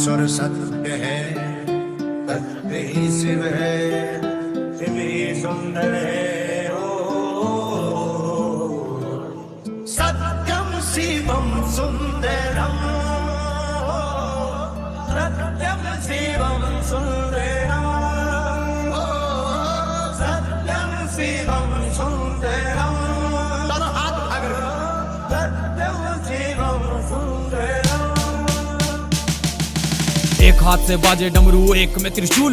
ईश्वर सत्य है, सत्य ही शिव है, शिव ही सुंदर है। सत्यम शिवम सुंदरम, सत्यम शिवम सुंदरम, सत्यम शिवम सुंदरम। दोनों हाथ अगर सत्यम शिवम सुंदरम। एक हाथ से बाजे डमरू, एक में त्रिशूल।